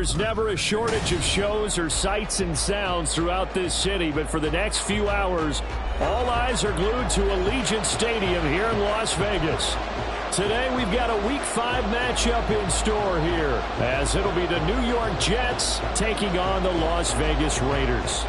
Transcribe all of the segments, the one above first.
there's never a shortage of shows or sights and sounds throughout this city, but for the next few hours, all eyes are glued to Allegiant Stadium here in Las Vegas. Today, we've got a Week 5 matchup in store here, as it'll be the New York Jets taking on the Las Vegas Raiders.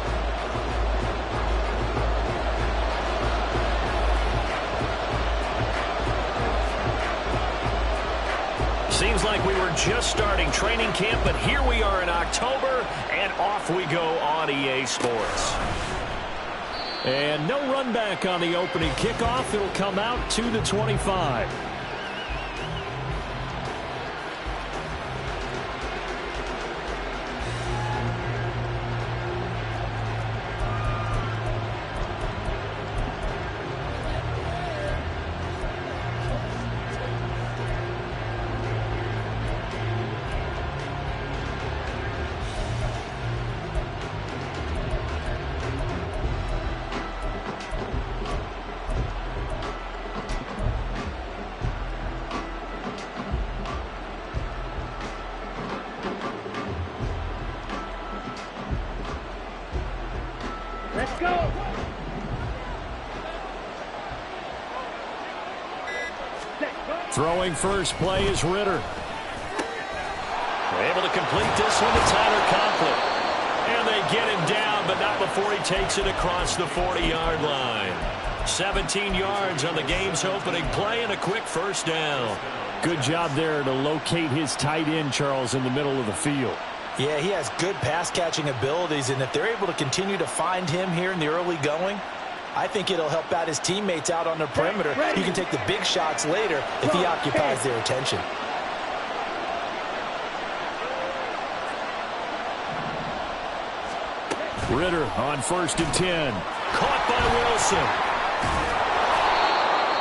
Seems like we were just starting training camp, but here we are in October, and off we go on EA Sports. And no run back on the opening kickoff. It'll come out to the 25. Let's go. Throwing first play is Ritter. Able to complete this one to Tyler Conklin. And they get him down, but not before he takes it across the 40-yard line. 17 yards on the game's opening play and a quick first down. Good job there to locate his tight end, Charles, in the middle of the field. Yeah, he has good pass-catching abilities, and if they're able to continue to find him here in the early going, I think it'll help out his teammates out on the perimeter. He can take the big shots later if he occupies their attention. Ritter on 1st and 10. Caught by Wilson.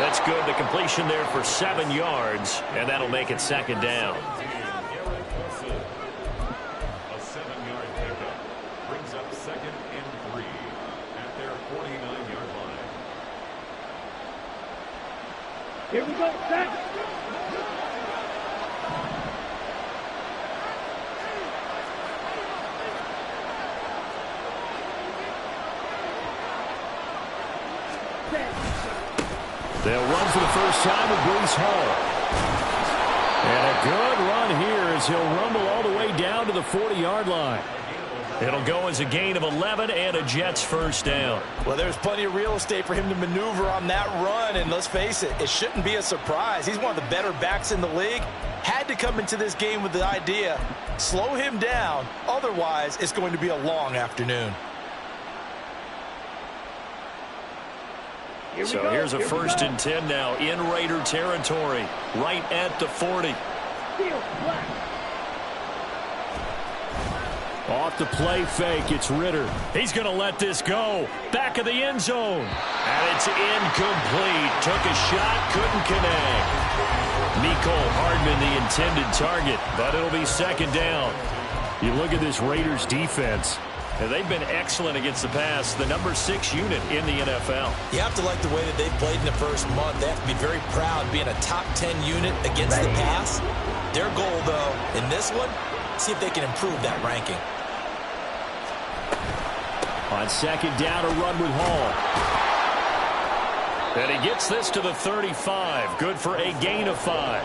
That's good. The completion there for 7 yards, and that'll make it 2nd down. Here we go, set. They'll run for the first time with Breece Hall. And a good run here as he'll rumble all the way down to the 40-yard line. It'll go as a gain of 11 and a Jets first down. Well, there's plenty of real estate for him to maneuver on that run, and let's face it, it shouldn't be a surprise. He's one of the better backs in the league. Had to come into this game with the idea, slow him down, otherwise it's going to be a long afternoon. So here's a 1st and 10 now in Raider territory, right at the 40. Off the play fake, it's Ritter. He's going to let this go. Back of the end zone. And it's incomplete. Took a shot, couldn't connect. Mecole Hardman the intended target, but it'll be 2nd down. You look at this Raiders defense. And they've been excellent against the pass, the number 6 unit in the NFL. You have to like the way that they've played in the first month. They have to be very proud being a top 10 unit against the pass. Their goal, though, in this one, see if they can improve that ranking. On 2nd down, a run with Hall. And he gets this to the 35. Good for a gain of 5.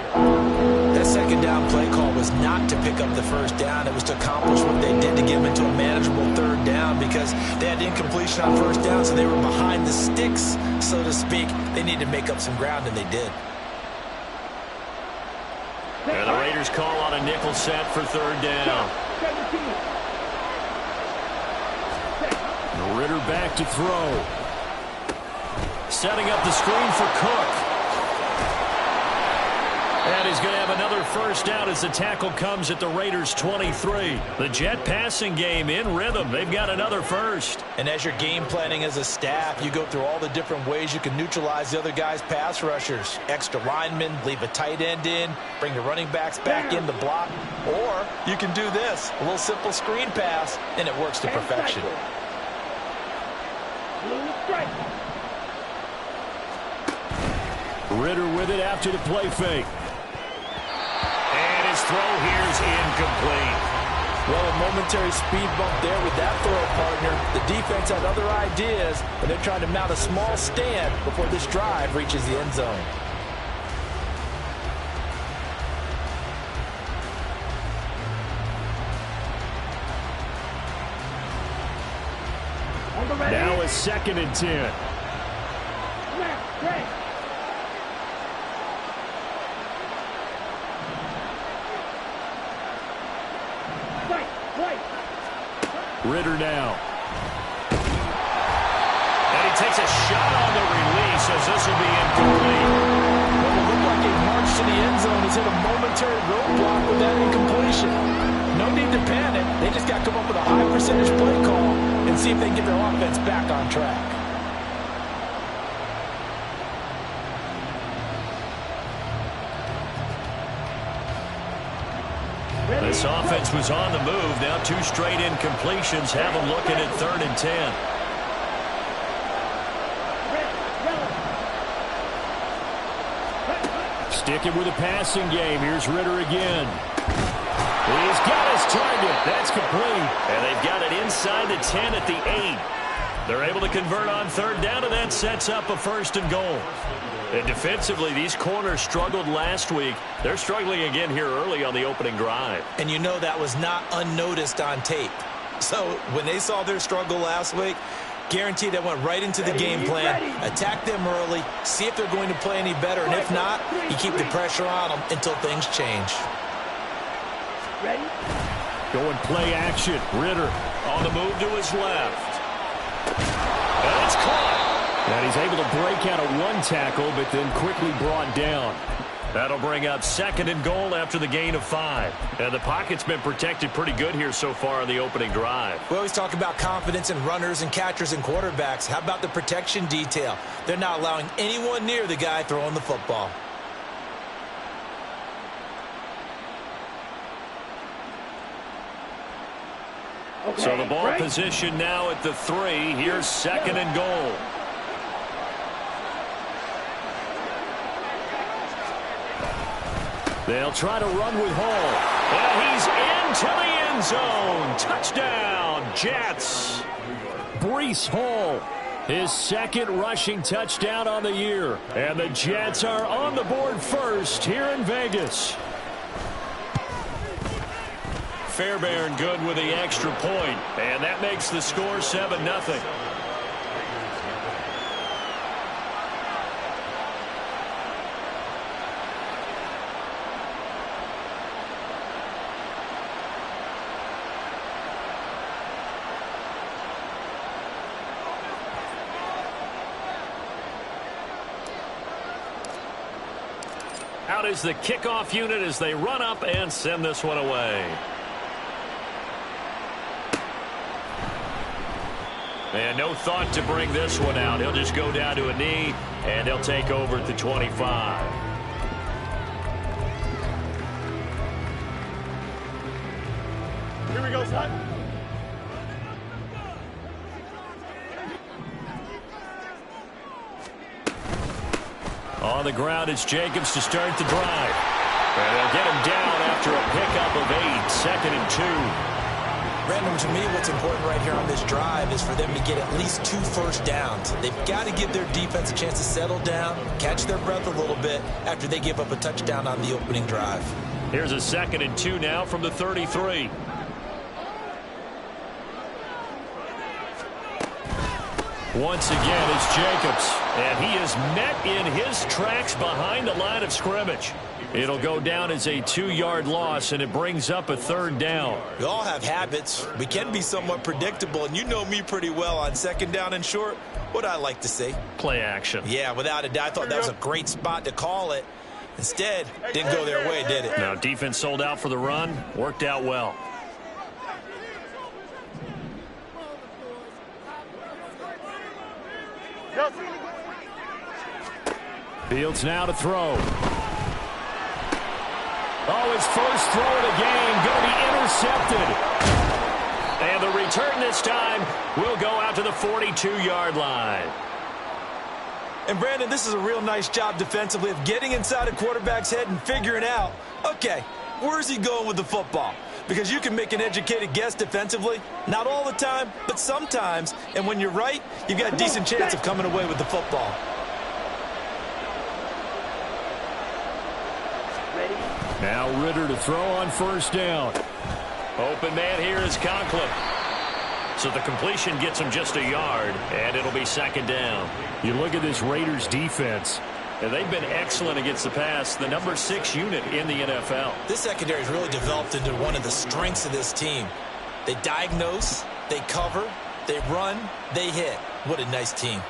That 2nd down play call was not to pick up the first down. It was to accomplish what they did to get them into a manageable 3rd down because they had incompletion on 1st down, so they were behind the sticks, so to speak. They needed to make up some ground, and they did. And the Raiders call on a nickel set for 3rd down. Ritter back to throw. Setting up the screen for Cook. And he's going to have another first down as the tackle comes at the Raiders' 23. The Jet passing game in rhythm. They've got another first. And as you're game planning as a staff, you go through all the different ways you can neutralize the other guy's pass rushers. Extra linemen, leave a tight end in, bring the running backs back in to block. Or you can do this, a little simple screen pass, and it works to perfection. Ritter with it after the play fake. And his throw here is incomplete. Well, a momentary speed bump there with that throw, partner. The defense had other ideas, and they're trying to mount a small stand before this drive reaches the end zone. Now a 2nd and 10. Ridder now. And he takes a shot on the release as this will be incomplete. Well, it looked like a march to the end zone has hit a momentary roadblock with that incompletion. No need to panic. They just got to come up with a high percentage play call and see if they can get their offense back on track. This offense was on the move. Now 2 straight incompletions have them looking at 3rd and 10. Sticking with the passing game. Here's Ridder again. He's got his target. That's complete. And they've got it inside the 10 at the 8. They're able to convert on 3rd down, and that sets up a 1st and goal. And defensively, these corners struggled last week. They're struggling again here early on the opening drive. And you know that was not unnoticed on tape. So when they saw their struggle last week, guaranteed they went right into the game plan, attack them early, see if they're going to play any better, and if not, you keep the pressure on them until things change. Ready? Going play action. Ridder On the move to his left. And it's caught. And he's able to break out of 1 tackle, but then quickly brought down. That'll bring up 2nd and goal after the gain of 5. And the pocket's been protected pretty good here so far on the opening drive. We always talk about confidence in runners and catchers and quarterbacks. How about the protection detail? They're not allowing anyone near the guy throwing the football. Okay, So the ball break. position now at the 3. Here's 2nd and goal. They'll try to run with Hall. And he's into the end zone. Touchdown, Jets. Breece Hall, his 2nd rushing touchdown on the year. And the Jets are on the board first here in Vegas. Fairbairn good with the extra point. And that makes the score 7-0. Out is the kickoff unit as they run up and send this one away. And no thought to bring this one out. He'll just go down to a knee, and he'll take over at the 25. Here we go, son. On the ground, it's Jacobs to start the drive. And they'll get him down after a pickup of 8, 2nd and 2. Brandon, to me, what's important right here on this drive is for them to get at least 2 first downs. They've got to give their defense a chance to settle down, catch their breath a little bit after they give up a touchdown on the opening drive. Here's a 2nd and 2 now from the 33. Once again, it's Jacobs. And he is met in his tracks behind the line of scrimmage. It'll go down as a 2-yard loss, and it brings up a 3rd down. We all have habits. We can be somewhat predictable, and you know me pretty well on 2nd down and short. What I like to say? Play action. Yeah, without a doubt, I thought that was a great spot to call it. Instead, didn't go their way, did it? Now, defense sold out for the run. Worked out well. Fields now to throw. Oh, his first throw of the game going to be intercepted. And the return this time will go out to the 42-yard line. And, Brandon, this is a real nice job defensively of getting inside a quarterback's head and figuring out, okay, where's he going with the football? because you can make an educated guess defensively. Not all the time, but sometimes. And when you're right, you've got a decent chance of coming away with the football. Now Ritter to throw on first down. Open man here is Conklin. So the completion gets him just a yard, and it'll be second down. You look at this Raiders defense. And they've been excellent against the pass, the number 6 unit in the NFL. This secondary has really developed into one of the strengths of this team. They diagnose, they cover, they run, they hit. What a nice team.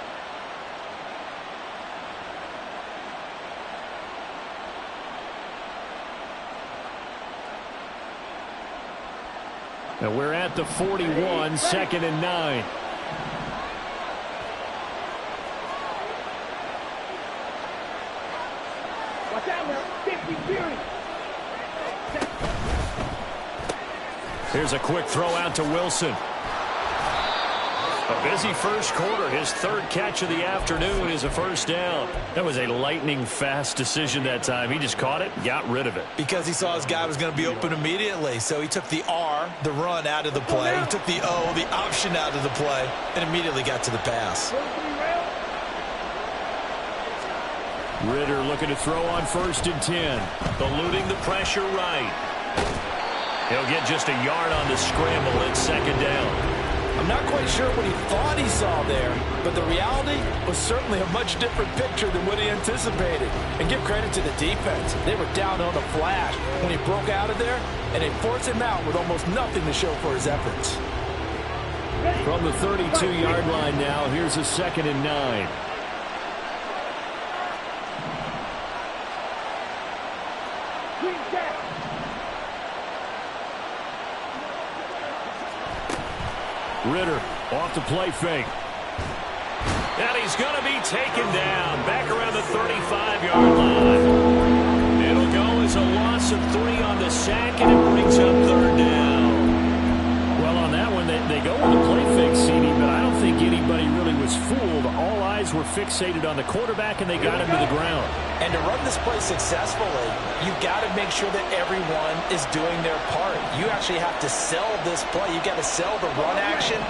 Now we're at the 41, second and 9. Watch out now. 50 period. Here's a quick throw out to Wilson. A busy first quarter. His third catch of the afternoon is a first down. That was a lightning-fast decision that time. He just caught it, got rid of it. Because he saw his guy was going to be open immediately. So he took the R, the run, out of the play. He took the O, the option, out of the play, and immediately got to the pass. Ritter looking to throw on first and 10. Eluding the pressure right. He'll get just a yard on the scramble at second down. I'm not quite sure what he thought he saw there, but the reality was certainly a much different picture than what he anticipated. And give credit to the defense. They were down on the flash when he broke out of there, and they forced him out with almost nothing to show for his efforts. From the 32-yard line now, here's a second and 9. Ritter off the play fake. And he's going to be taken down back around the 35-yard line. It'll go as a loss of 3 on the sack, and it brings up third down. Well, on that one, they go with the play fake, CD, but I don't think anybody really was fooled. All eyes were fixated on the quarterback, and they got him to the ground. And to run this play successfully, you've got to make sure that everyone is doing their part. You actually have to sell this play. You've got to sell the run action.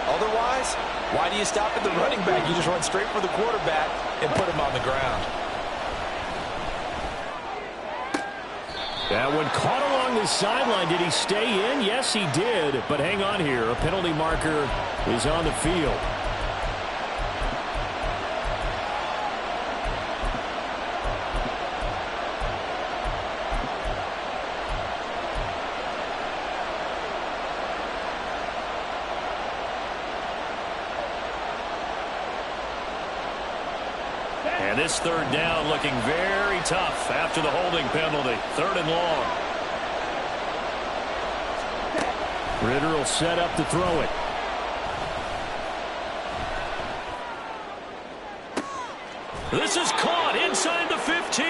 Otherwise, why do you stop at the running back? You just run straight for the quarterback and put him on the ground. That one caught along the sideline. Did he stay in? Yes, he did. But hang on here. A penalty marker is on the field. And this third down looking very tough after the holding penalty. Third and long. Ritter will set up to throw it. This is caught inside the 15.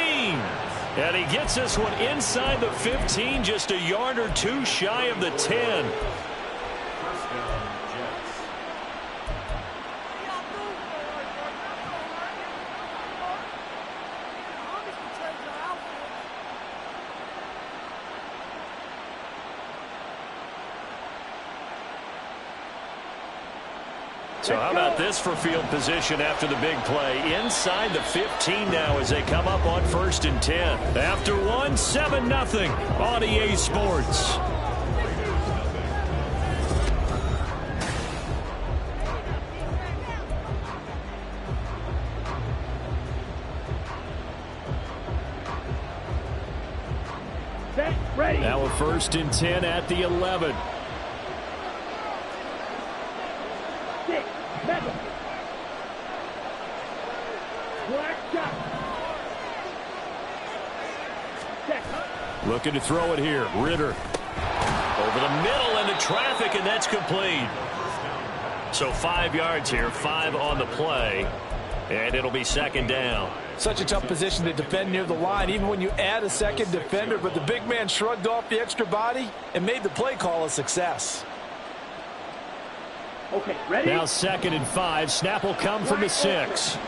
And he gets this one inside the 15, just a yard or two shy of the 10. So how about this for field position after the big play? Inside the 15 now as they come up on first and 10. After one, 7-0 on EA Sports. Ready. Now a first and 10 at the 11. Looking to throw it here. Ritter. Over the middle into traffic, and that's complete. So 5 yards here, 5 on the play, and it'll be second down. Such a tough position to defend near the line, even when you add a second defender, but the big man shrugged off the extra body and made the play call a success. Okay, ready? Now second and 5. Snap will come from the 6.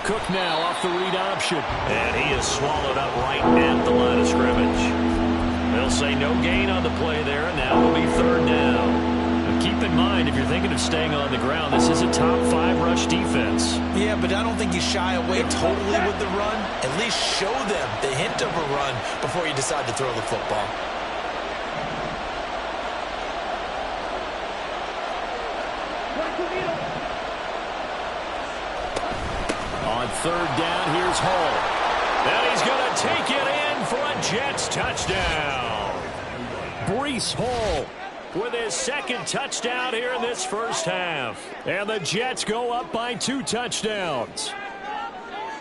Cook now off the read option. And he is swallowed up right at the line of scrimmage. They'll say no gain on the play there, and now it'll be third down. Keep in mind, if you're thinking of staying on the ground, this is a top 5 rush defense. Yeah, but I don't think you shy away totally with the run. At least show them the hint of a run before you decide to throw the football. On third down, here's Hall. And he's going to take it in for a Jets touchdown. Breece Hall with his second touchdown here in this first half. And the Jets go up by 2 touchdowns.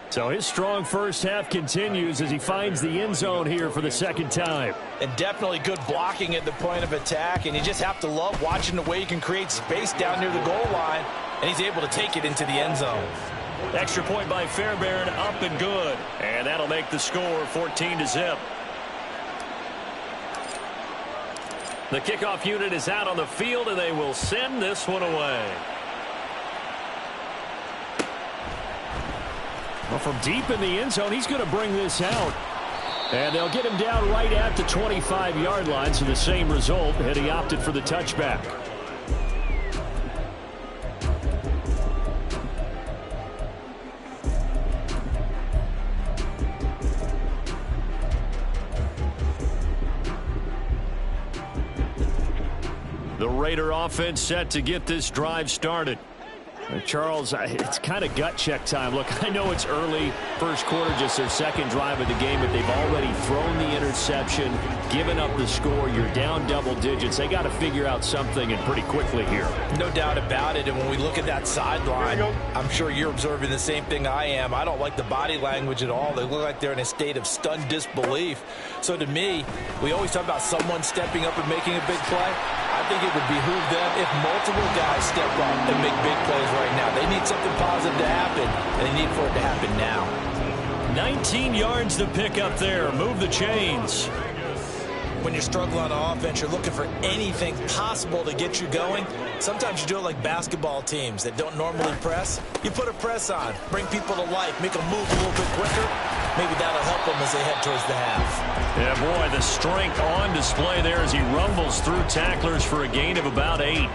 So his strong first half continues as he finds the end zone here for the second time. And definitely good blocking at the point of attack. And you just have to love watching the way he can create space down near the goal line. And he's able to take it into the end zone. Extra point by Fairbairn, up and good. And that'll make the score 14-0. The kickoff unit is out on the field, and they will send this one away. Well, from deep in the end zone, he's going to bring this out. And they'll get him down right at the 25-yard line, so the same result, and he opted for the touchback. The Raider offense set to get this drive started. Charles, it's kind of gut check time. Look, I know it's early, first quarter, just their second drive of the game, but they've already thrown the interception, given up the score. You're down double digits. They got to figure out something, and pretty quickly here. No doubt about it. And when we look at that sideline, I'm sure you're observing the same thing I am. I don't like the body language at all. They look like they're in a state of stunned disbelief. So to me, we always talk about someone stepping up and making a big play. I think it would behoove them if multiple guys step up and make big plays right now. They need something positive to happen, and they need for it to happen now. 19 yards to pick up there. Move the chains. When you're struggling on offense, you're looking for anything possible to get you going. Sometimes you do it like basketball teams that don't normally press. You put a press on, bring people to life, make them move a little bit quicker. Maybe that'll help them as they head towards the half. Yeah, boy, the strength on display there as he rumbles through tacklers for a gain of about 8.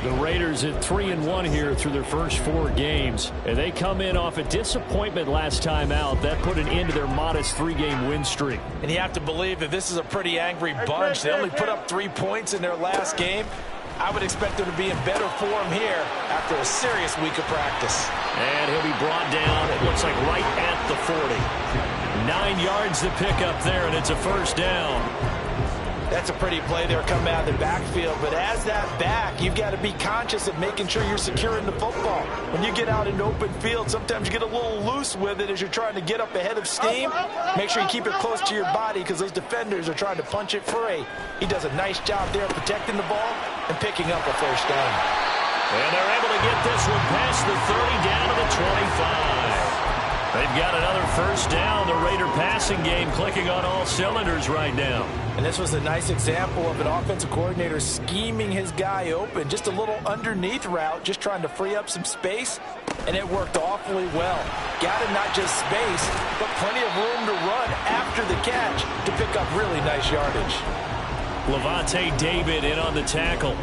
The Raiders at 3-1 here through their first 4 games. And they come in off a disappointment last time out. That put an end to their modest 3-game win streak. And you have to believe that this is a pretty angry bunch. They only put up 3 points in their last game. I would expect them to be in better form here after a serious week of practice. And he'll be brought down, it looks like right at the 40. 9 yards to pick up there, and it's a first down. That's a pretty play there coming out of the backfield. But as that back, you've got to be conscious of making sure you're securing the football. When you get out in open field, sometimes you get a little loose with it as you're trying to get up ahead of steam. Make sure you keep it close to your body because those defenders are trying to punch it free. He does a nice job there protecting the ball and picking up a first down. And they're able to get this one past the 30 down to the 25. They've got another first down. The Raider passing game clicking on all cylinders right now. And this was a nice example of an offensive coordinator scheming his guy open. Just a little underneath route, just trying to free up some space. And it worked awfully well. Got him not just space, but plenty of room to run after the catch to pick up really nice yardage. Lavonte David in on the tackle.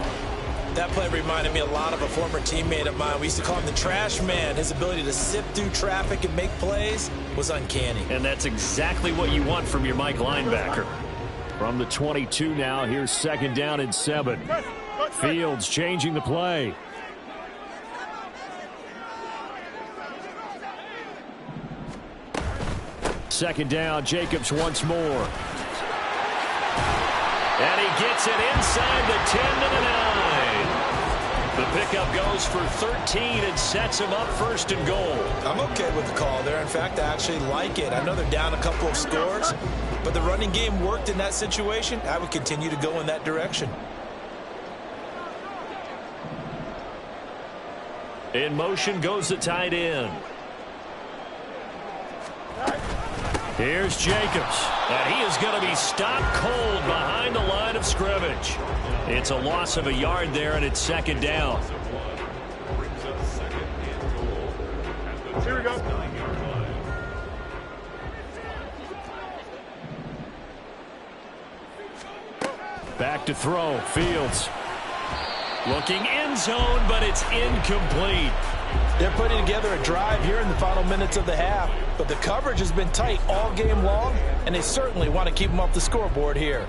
That play reminded me a lot of a former teammate of mine. We used to call him the trash man. His ability to sift through traffic and make plays was uncanny. And that's exactly what you want from your Mike linebacker. From the 22 now, here's second down and 7. Fields changing the play. Second down, Jacobs once more. And he gets it inside the 10 to the 9. The pickup goes for 13 and sets him up first and goal. I'm okay with the call there. In fact, I actually like it. I know they're down a couple of scores, but the running game worked in that situation. I would continue to go in that direction. In motion goes the tight end. Here's Jacobs. And he is going to be stopped cold behind the line of scrimmage. It's a loss of a yard there, and it's second down. Here we go. Back to throw. Fields. Looking end zone, but it's incomplete. They're putting together a drive here in the final minutes of the half, but the coverage has been tight all game long, and they certainly want to keep them off the scoreboard here.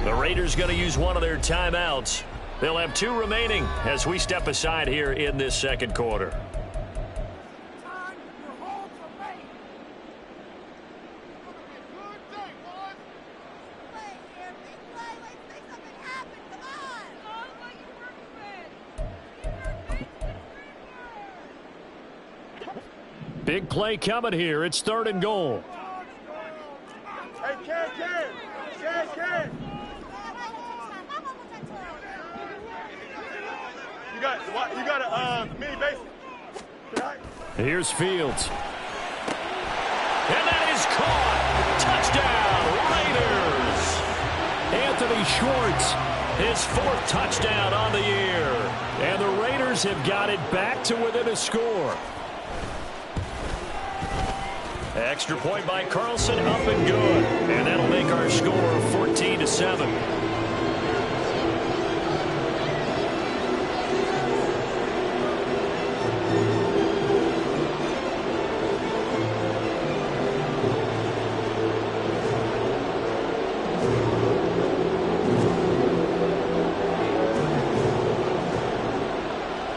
The Raiders going to use one of their timeouts. They'll have 2 remaining as we step aside here in this second quarter. Big play coming here. It's 3rd and goal. Hey, Ken. You got a mini base. Here's Fields. And that is caught. Touchdown, Anthony Raiders. Schwartz. His 4th touchdown on the year. And the Raiders have got it back to within a score. Extra point by Carlson, up and good. And that'll make our score 14-7.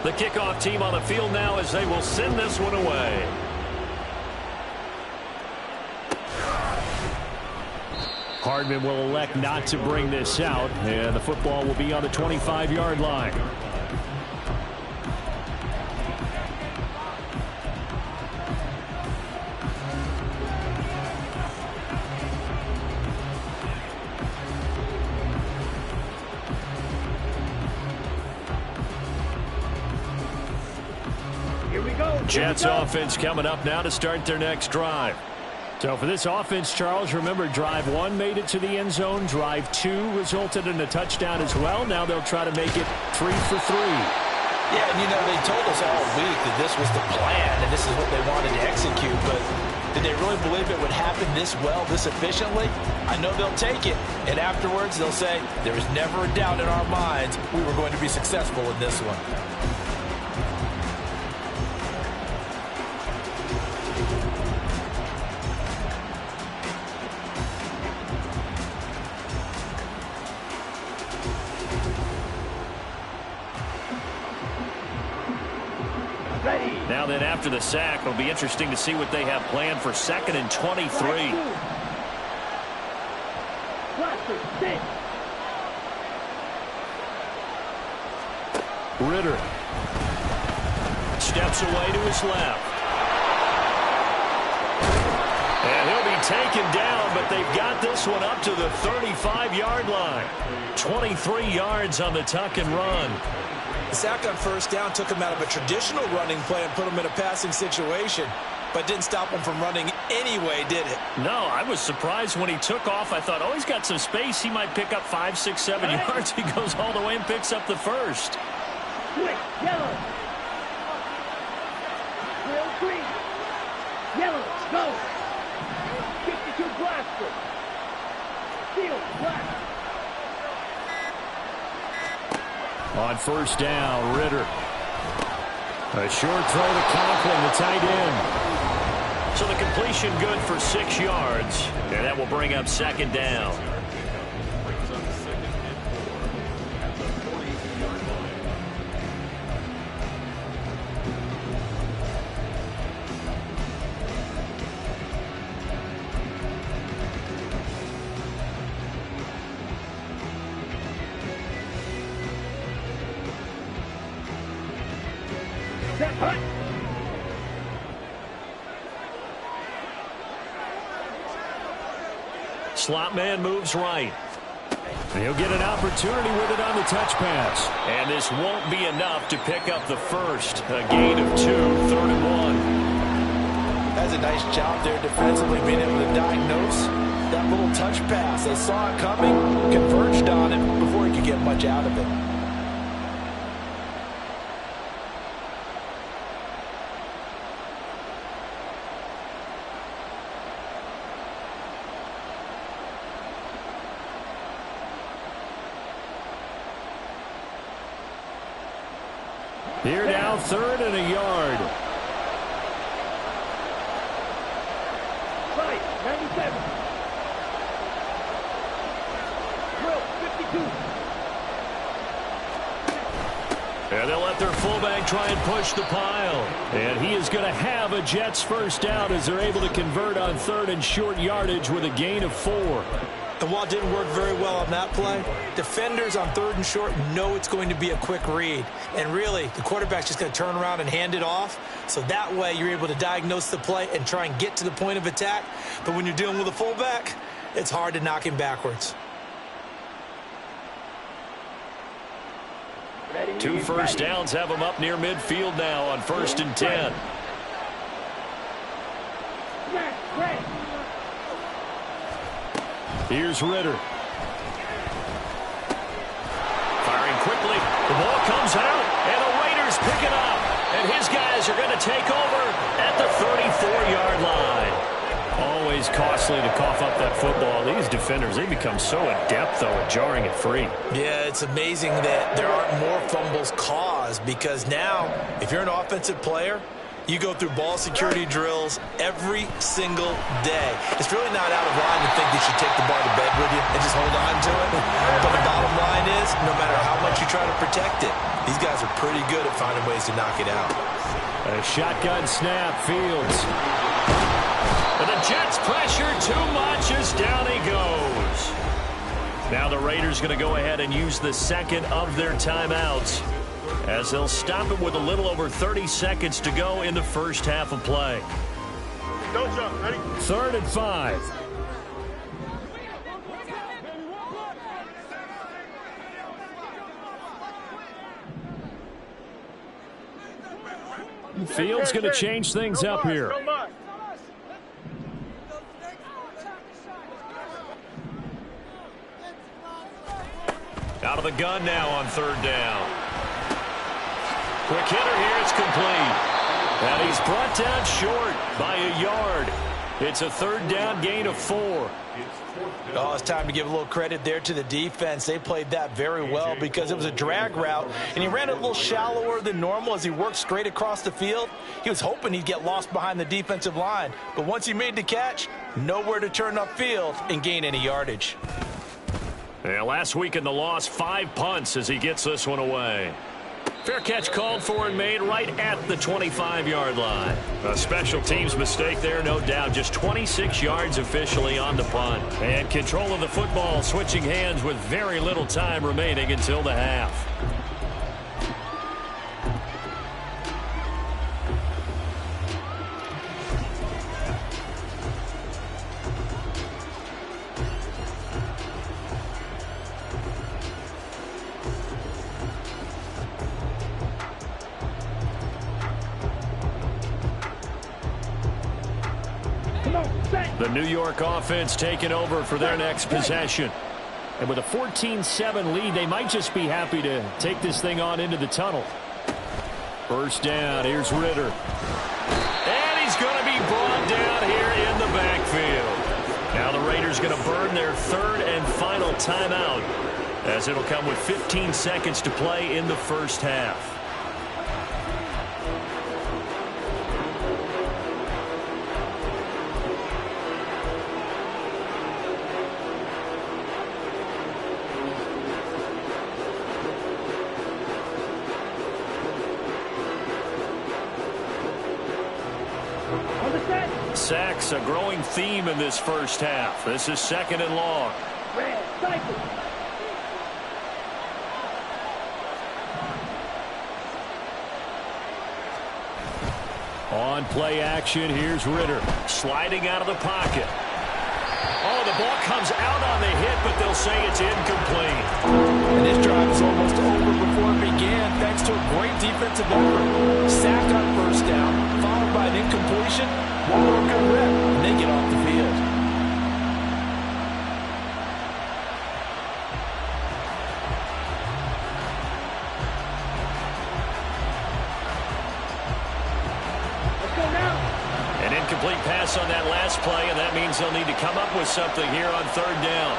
The kickoff team on the field now as they will send this one away. Hardman will elect not to bring this out, and the football will be on the 25-yard line. Here we go. Jets offense coming up now to start their next drive. So for this offense, Charles, remember drive 1 made it to the end zone. Drive 2 resulted in a touchdown as well. Now they'll try to make it 3 for 3. Yeah, and they told us all week that this was the plan and this is what they wanted to execute, but did they really believe it would happen this well, this efficiently? I know they'll take it, and afterwards they'll say, there was never a doubt in our minds we were going to be successful in this one. Now then, after the sack, it'll be interesting to see what they have planned for 2nd and 23. Ritter Steps away to his left. And he'll be taken down, but they've got this one up to the 35-yard line. 23 yards on the tuck and run. The sack on 1st down took him out of a traditional running play and put him in a passing situation, but didn't stop him from running anyway, did it? No, I was surprised when he took off. I thought, oh, he's got some space. He might pick up 5, 6, 7 yards. He goes all the way and picks up the 1st. Quick, yellow. Real green. Yellow, go. 52 blaster. Field, black. on 1st down. Ritter. A short throw to Conklin, the tight end. So the completion good for 6 yards, and that will bring up 2nd down. Slot man moves right. He'll get an opportunity with it on the touch pass. And this won't be enough to pick up the first. A gain of 2, 3rd and 1. That's a nice job there defensively, being able to diagnose that little touch pass. They saw it coming, converged on it before he could get much out of it. Here now, 3rd and a yard. Right, 97. Drill, 52. And they'll let their fullback try and push the pile. And he is going to have a Jets first down as they're able to convert on 3rd and short yardage with a gain of 4. And while it didn't work very well on that play, defenders on 3rd and short know it's going to be a quick read. And really, the quarterback's just going to turn around and hand it off. So that way, you're able to diagnose the play and try and get to the point of attack. But when you're dealing with a fullback, it's hard to knock him backwards. 2 first downs have them up near midfield now on 1st and 10. Here's Ritter. Firing quickly. The ball comes out, and the Raiders pick it up. And his guys are going to take over at the 34-yard line. Always costly to cough up that football. These defenders, they become so adept, though, at jarring it free. Yeah, it's amazing that there aren't more fumbles caused, because now, if you're an offensive player, you go through ball security drills every single day. It's really not out of line to think you should take the ball to bed with you and just hold on to it. But the bottom line is, no matter how much you try to protect it, these guys are pretty good at finding ways to knock it out. A shotgun snap, Fields. And the Jets pressure too much as down he goes. Now the Raiders going to go ahead and use the second of their timeouts, as they'll stop him with a little over 30 seconds to go in the first half of play. Don't jump. Ready? 3rd and 5. Fields going to change things up here. Out of the gun now on 3rd down. Quick hitter here, it's complete. And he's brought down short by a yard. It's a 3rd down gain of 4. Oh, it's time to give a little credit there to the defense. They played that very well because it was a drag route, and he ran it a little shallower than normal as he worked straight across the field. He was hoping he'd get lost behind the defensive line, but once he made the catch, nowhere to turn upfield and gain any yardage. Yeah, last week in the loss, 5 punts as he gets this one away. Fair catch called for and made right at the 25-yard line. A special teams mistake there, no doubt. Just 26 yards officially on the punt. And control of the football switching hands with very little time remaining until the half. The New York offense taking over for their next possession. And with a 14-7 lead, they might just be happy to take this thing on into the tunnel. First down, here's Ritter. And he's going to be brought down here in the backfield. Now the Raiders going to burn their 3rd and final timeout, as it'll come with 15 seconds to play in the first half. Sacks, a growing theme in this first half. This is 2nd and long. Red, cycle. On play action, here's Ritter. Sliding out of the pocket. Oh, the ball comes out on the hit, but they'll say it's incomplete. And this drive is almost over before it began, thanks to a great defensive effort. Sack on 1st down, followed by an incompletion. One more good rep, and they get off the field. Incomplete pass on that last play, and that means they'll need to come up with something here on third down.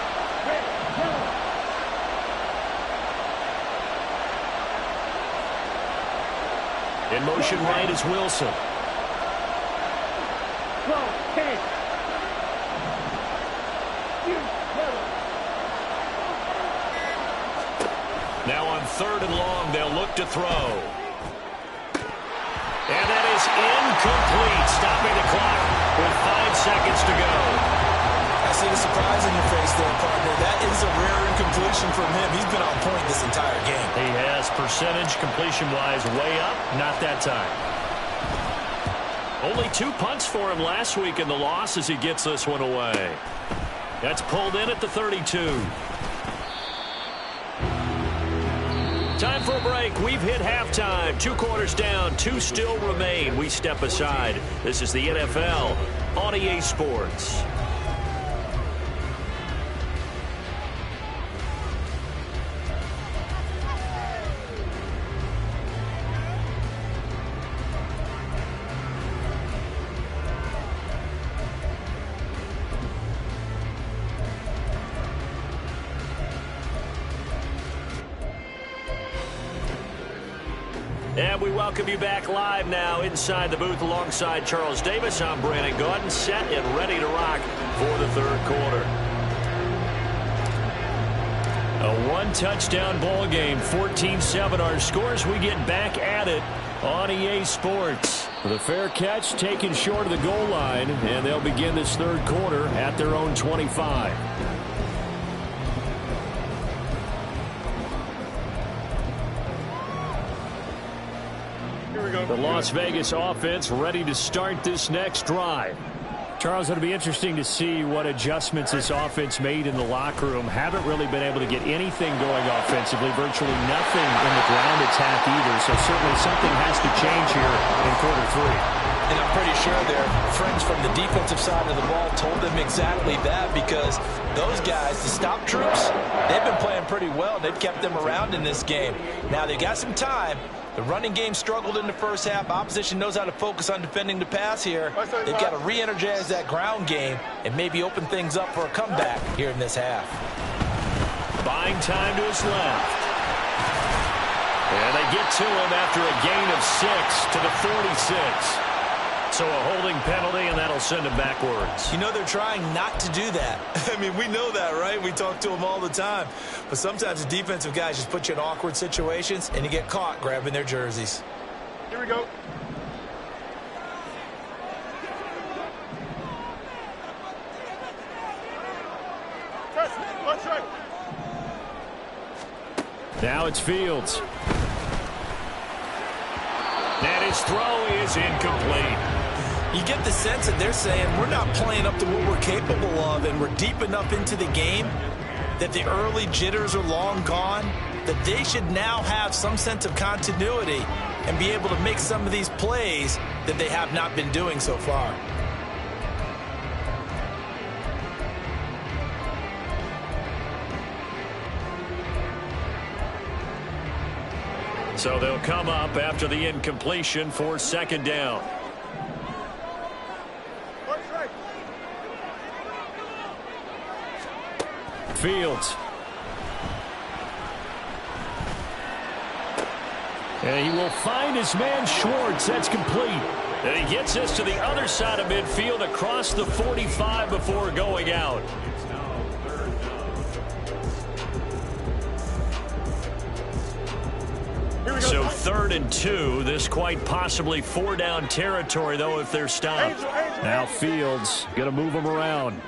In motion right is Wilson. 12, 10. Now on third and long, they'll look to throw. And that is incomplete, stopping the clock with 5 seconds to go. I see the surprise in your face there, partner. That is a rare incompletion from him. He's been on point this entire game. He has percentage completion-wise way up, not that time. Only 2 punts for him last week in the loss as he gets this one away. That's pulled in at the 32. Time for a break. We've hit halftime. 2 quarters down. 2 still remain. We step aside. This is the NFL on EA Sports. And we welcome you back live now inside the booth alongside Charles Davis. I'm Brandon Gaudin, set and ready to rock for the third quarter. A 1-touchdown ball game, 14-7 our scores. We get back at it on EA Sports. The fair catch taken short of the goal line, and they'll begin this third quarter at their own 25. The Las Vegas offense ready to start this next drive. Charles, it'll be interesting to see what adjustments this offense made in the locker room. Haven't really been able to get anything going offensively, virtually nothing in the ground attack either. So certainly something has to change here in quarter 3. And I'm pretty sure their friends from the defensive side of the ball told them exactly that, because those guys, the stop troops, they've been playing pretty well. They've kept them around in this game. Now they've got some time. The running game struggled in the first half. Opposition knows how to focus on defending the pass here. They've got to re-energize that ground game and maybe open things up for a comeback here in this half. Buying time to his left. And they get to him after a gain of 6 to the 46. So a holding penalty, and that'll send him backwards. You know, they're trying not to do that. I mean, we know that, right? We talk to them all the time. But sometimes the defensive guys just put you in awkward situations, and you get caught grabbing their jerseys. Here we go. Let's try. Now it's Fields. And his throw is incomplete. You get the sense that they're saying we're not playing up to what we're capable of, and we're deep enough into the game that the early jitters are long gone, that they should now have some sense of continuity and be able to make some of these plays that they have not been doing so far. So they'll come up after the incompletion for second down. Fields. And he will find his man Schwartz. That's complete. And he gets us to the other side of midfield across the 45 before going out. So 3rd and 2. This quite possibly 4-down territory, though, if they're stopped. Now Fields going to move him around.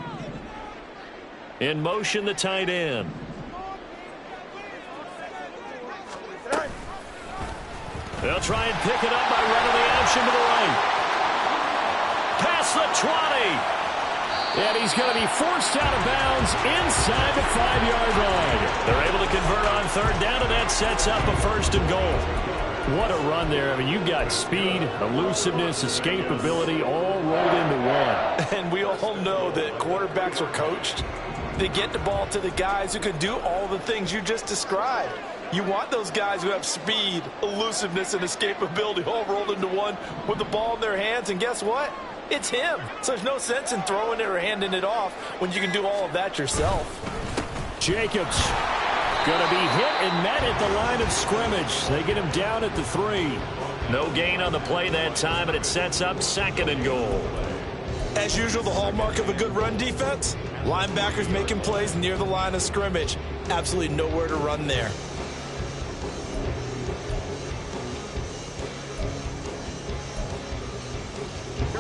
In motion, the tight end. They'll try and pick it up by running the option to the right. Past the 20. And he's going to be forced out of bounds inside the 5-yard line. They're able to convert on 3rd down, and that sets up a 1st and goal. What a run there. I mean, you've got speed, elusiveness, escapability all rolled into one. And we all know that quarterbacks are coached. They get the ball to the guys who can do all the things you just described. You want those guys who have speed, elusiveness, and escapability all rolled into one with the ball in their hands. And guess what? It's him. So there's no sense in throwing it or handing it off when you can do all of that yourself. Jacobs going to be hit and met at the line of scrimmage. They get him down at the 3. No gain on the play that time, and it sets up 2nd and goal. As usual, the hallmark of a good run defense, linebackers making plays near the line of scrimmage. Absolutely nowhere to run there.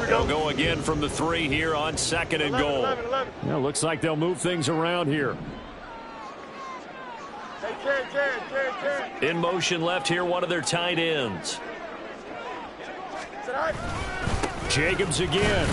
They'll go again from the 3 here on 2nd and goal. 11. Yeah, looks like they'll move things around here. Hey, Jared. In motion left here, one of their tight ends. Jacobs again.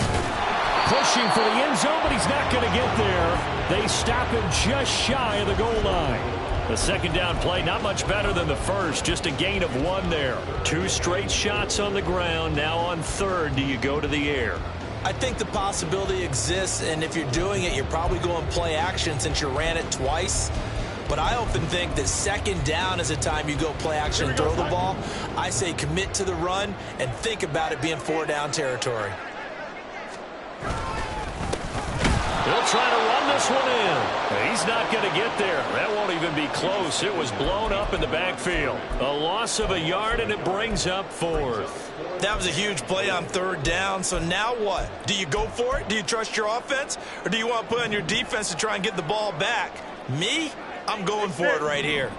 Pushing for the end zone, but he's not going to get there. They stop him just shy of the goal line. The 2nd down play, not much better than the first. Just a gain of 1 there. 2 straight shots on the ground. Now on 3rd, do you go to the air? I think the possibility exists, and if you're doing it, you're probably going play action since you ran it twice. But I often think that 2nd down is the time you go play action and throw the ball. I say commit to the run and think about it being 4-down territory. They'll try to run this one in. He's not going to get there. That won't even be close. It was blown up in the backfield. A loss of a yard, and it brings up 4th. That was a huge play on 3rd down, so now what? Do you go for it? Do you trust your offense? Or do you want to put on your defense to try and get the ball back? Me? I'm going for it right here.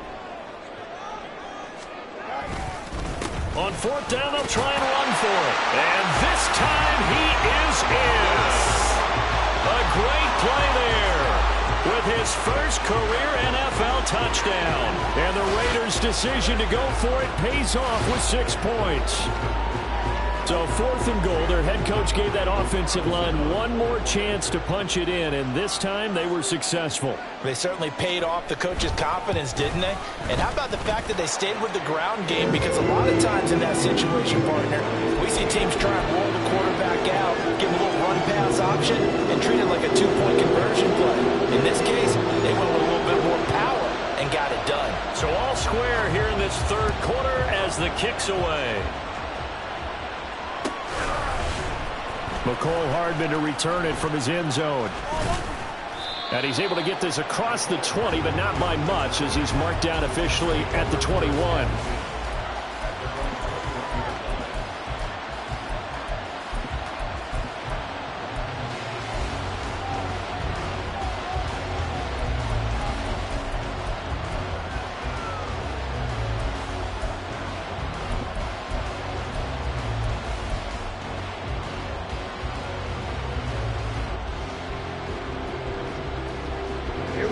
On 4th down, they'll try and run for it. And this time he is in. A great play there with his first career NFL touchdown. And the Raiders' decision to go for it pays off with 6 points. So 4th and goal, their head coach gave that offensive line one more chance to punch it in, and this time they were successful. They certainly paid off the coach's confidence, didn't they? And how about the fact that they stayed with the ground game? Because a lot of times in that situation, partner, we see teams try and roll the quarterback out, give him a little run-pass option, and treat it like a 2-point conversion play. In this case, they went with a little bit more power and got it done. So all square here in this 3rd quarter as the kick's away. McCole Hardman to return it from his end zone. And he's able to get this across the 20, but not by much, as he's marked down officially at the 21.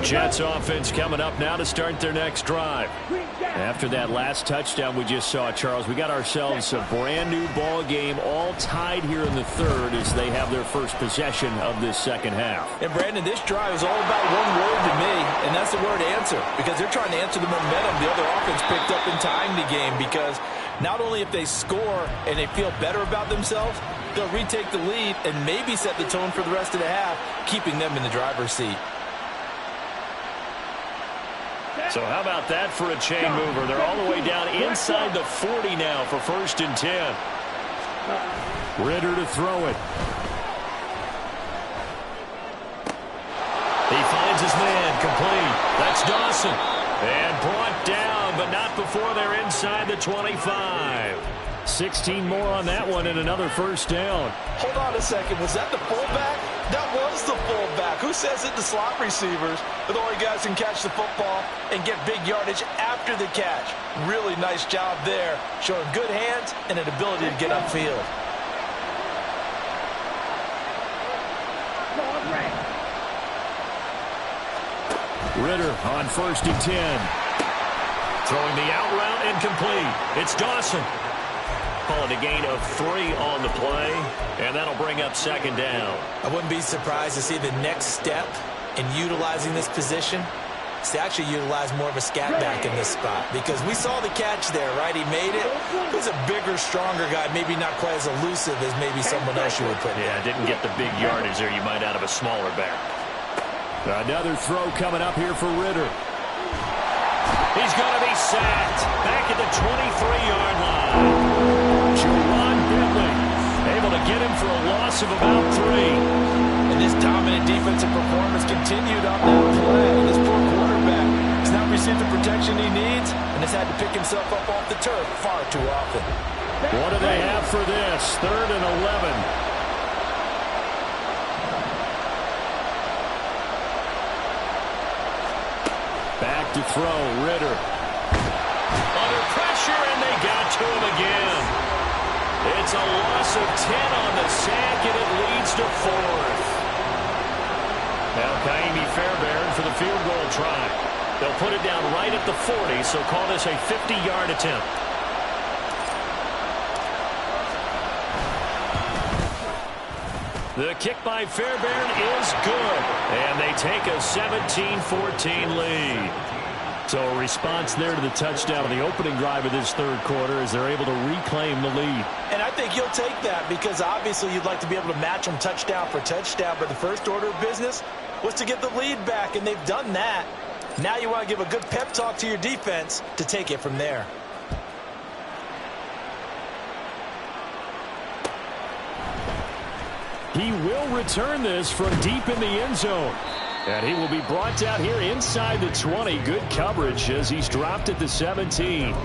Jets offense coming up now to start their next drive. After that last touchdown we just saw, Charles, we got ourselves a brand new ball game, all tied here in the 3rd as they have their first possession of this 2nd half. And Brandon, this drive is all about one word to me, and that's the word answer, because they're trying to answer the momentum the other offense picked up in tying the game, because not only if they score and they feel better about themselves, they'll retake the lead and maybe set the tone for the rest of the half, keeping them in the driver's seat. So how about that for a chain mover? They're all the way down inside the 40 now for 1st and 10. Ridder to throw it. He finds his man, complete. That's Dawson. And brought down, but not before they're inside the 25. 16 more on that one and another 1st down. Hold on a second. Was that the fullback? That was the fullback. Who says it? The slot receivers are the only guys who can catch the football and get big yardage after the catch. Really nice job there, showing good hands and an ability to get upfield. Ridder on 1st and 10. Throwing the out route incomplete. It's Dawson. Call it a gain of 3 on the play, and that'll bring up 2nd down. I wouldn't be surprised to see the next step in utilizing this position is to actually utilize more of a scat back in this spot, because we saw the catch there, right? He made it. He was a bigger, stronger guy, maybe not quite as elusive as maybe someone else you would put in. Yeah, didn't get the big yardage there you might out of a smaller back. Another throw coming up here for Ridder. He's going to be sacked back at the 23-yard line. Juwan Bentley able to get him for a loss of about 3. And this dominant defensive performance continued on that play. This poor quarterback has not received the protection he needs and has had to pick himself up off the turf far too often. What do they have for this? 3rd and 11. Back to throw, Ritter. Under pressure, and they got to him again. It's a loss of 10 on the sack, and it leads to 4th. Now Kaimi Fairbairn for the field goal try. They'll put it down right at the 40, so call this a 50-yard attempt. The kick by Fairbairn is good, and they take a 17-14 lead. So a response there to the touchdown of the opening drive of this 3rd quarter as they're able to reclaim the lead. And I think you'll take that because obviously you'd like to be able to match them touchdown for touchdown, but the first order of business was to get the lead back, and they've done that. Now you want to give a good pep talk to your defense to take it from there. He will return this from deep in the end zone. And he will be brought down here inside the 20. Good coverage as he's dropped at the 17.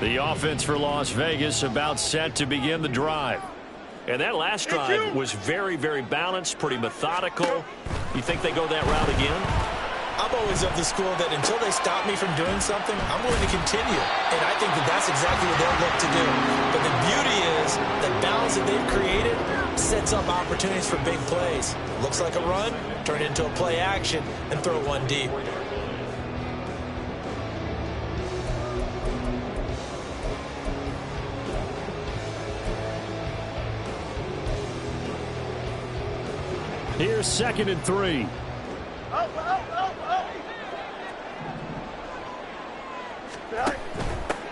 The offense for Las Vegas about set to begin the drive. And that last drive was very, very balanced, pretty methodical. You think they go that route again? I'm always of the school that until they stop me from doing something, I'm going to continue. And I think that that's exactly what they'll look to do. But the beauty is the balance that they've created sets up opportunities for big plays. Looks like a run, turn it into a play action, and throw one deep. Here's 2nd and 3.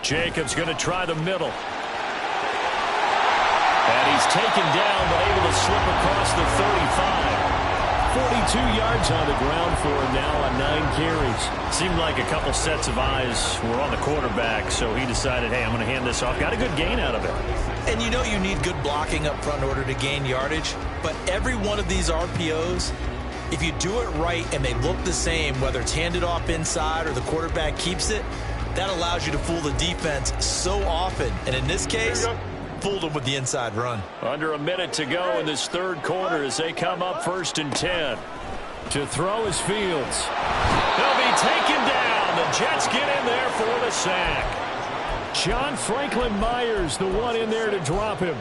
Jacobs going to try the middle. And he's taken down, but able to slip across the 35. 42 yards on the ground for him now on 9 carries. Seemed like a couple sets of eyes were on the quarterback, so he decided, hey, I'm going to hand this off. Got a good gain out of it. And you know you need good blocking up front in order to gain yardage, but every one of these RPOs, if you do it right and they look the same, whether it's handed off inside or the quarterback keeps it, that allows you to fool the defense so often. And in this case, fooled them with the inside run. Under a minute to go in this 3rd quarter as they come up 1st and 10. To throw is Fields. They'll be taken down. The Jets get in there for the sack. John Franklin Myers, the one in there to drop him.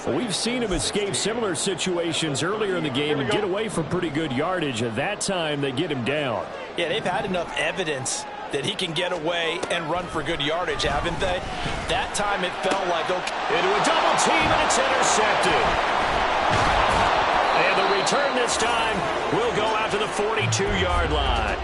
We've seen him escape similar situations earlier in the game and get away from pretty good yardage. At that time, they get him down. Yeah, they've had enough evidence that he can get away and run for good yardage, haven't they? That time it felt like, okay. Into a double team, and it's intercepted. And the return this time will go out to the 42-yard line.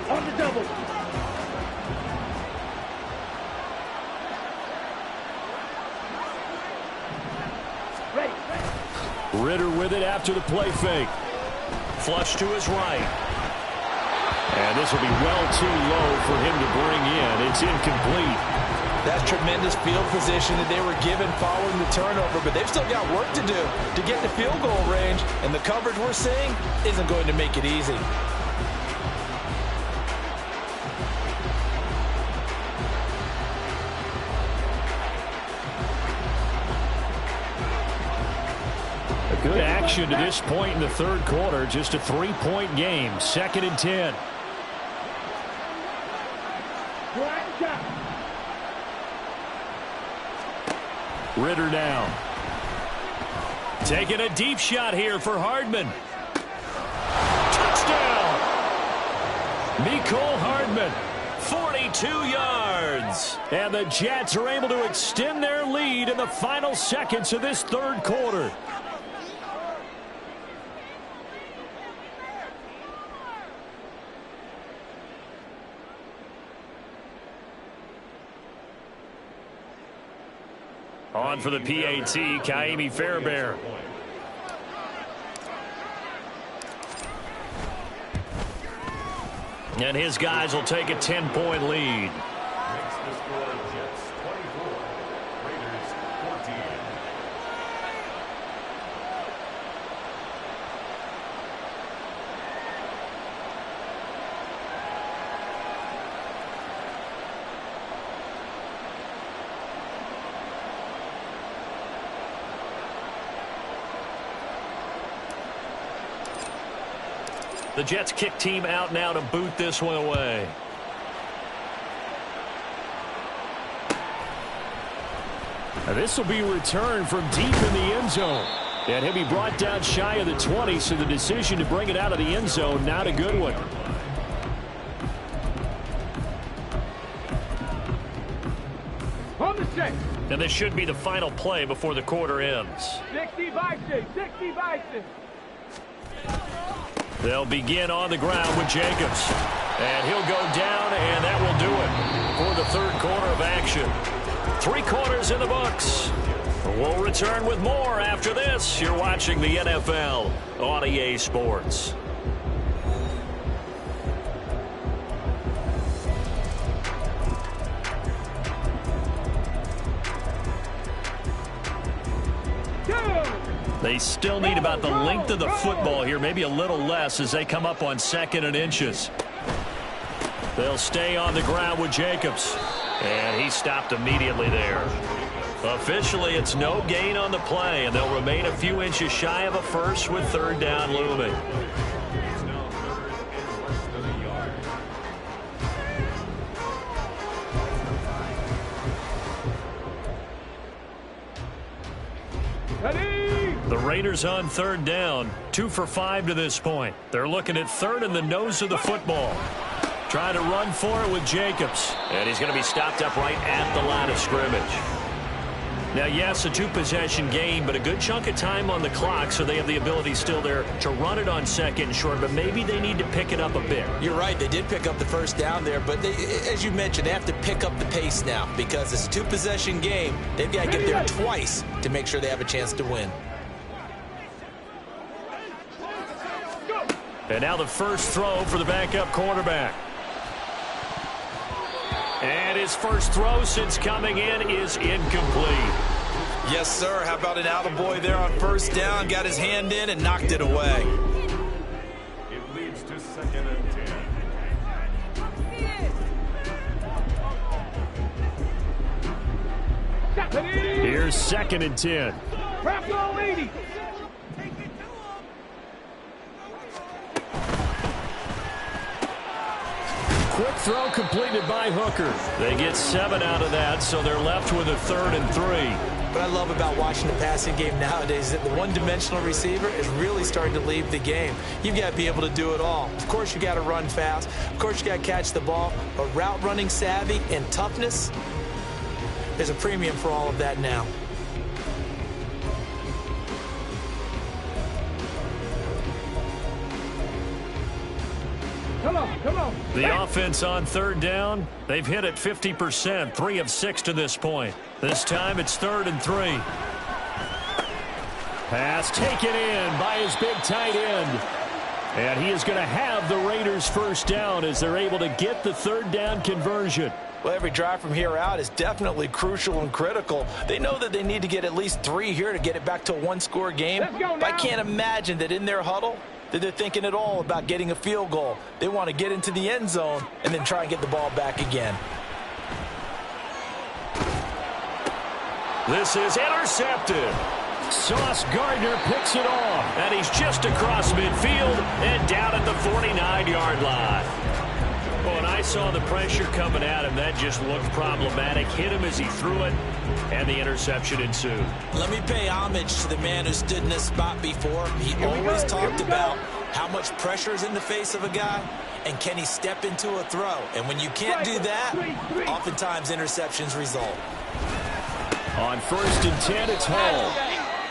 On the double. Ready. Ritter with it after the play fake. Flush to his right. And this will be well too low for him to bring in. It's incomplete. That's tremendous field position that they were given following the turnover, but they've still got work to do to get to field goal range, and the coverage we're seeing isn't going to make it easy. Good action to this point in the 3rd quarter. Just a 3-point game. 2nd and 10. Ritter down. Taking a deep shot here for Hardman. Touchdown! Mecole Hardman, 42 yards. And the Jets are able to extend their lead in the final seconds of this third quarter. On for the PAT, Ka'imi Fairbairn. And his guys will take a 10-point lead. Makes the score Jets 24, Raiders 14. The Jets kick team out now to boot this one away. Now this will be returned from deep in the end zone. And he'll be brought down shy of the 20, so the decision to bring it out of the end zone, not a good one. On the check. And this should be the final play before the quarter ends. 60 Bison. 60 Bison. They'll begin on the ground with Jacobs. And he'll go down, and that will do it for the third quarter of action. 3 quarters in the books. We'll return with more after this. You're watching the NFL on EA Sports. They still need about the length of the football here, maybe a little less as they come up on 2nd and inches. They'll stay on the ground with Jacobs. And he stopped immediately there. Officially, it's no gain on the play, and they'll remain a few inches shy of a first with 3rd down looming. It's now 3rd and less than a yard. The Raiders on 3rd down, 2 for 5 to this point. They're looking at 3rd in the nose of the football. Trying to run for it with Jacobs. And he's going to be stopped up right at the line of scrimmage. Now, yes, a 2-possession game, but a good chunk of time on the clock, so they have the ability still there to run it on 2nd and short, but maybe they need to pick it up a bit. You're right. They did pick up the first down there, but they, as you mentioned, they have to pick up the pace now because it's a 2-possession game. They've got to get there twice to make sure they have a chance to win. And now the first throw for the backup quarterback. And his first throw since coming in is incomplete. Yes, sir. How about an attaboy there on 1st down? Got his hand in and knocked it away. It leads to 2nd and 10. Here's 2nd and 10. Wrap all 80. Quick throw completed by Hooker. They get 7 out of that, so they're left with a 3rd and 3. What I love about watching the passing game nowadays is that the one-dimensional receiver is really starting to leave the game. You've got to be able to do it all. Of course, you got to run fast. Of course, you got to catch the ball. But route running savvy and toughness, there's a premium for all of that now. Come on, come on. The offense on 3rd down, they've hit it 50%, 3 of 6 to this point. This time it's 3rd and 3. Pass taken in by his big tight end. And he is going to have the Raiders first down as they're able to get the 3rd down conversion. Well, every drive from here out is definitely crucial and critical. They know that they need to get at least 3 here to get it back to a 1-score game. But I can't imagine that in their huddle that they're thinking at all about getting a field goal. They want to get into the end zone and then try and get the ball back again. This is intercepted. Sauce Gardner picks it off. And he's just across midfield and down at the 49-yard line. Well, when I saw the pressure coming at him, that just looked problematic. Hit him as he threw it, and the interception ensued. Let me pay homage to the man who stood in this spot before. He always talked about how much pressure is in the face of a guy, and can he step into a throw. And when you can't do that, oftentimes interceptions result. On 1st and 10, it's Hall.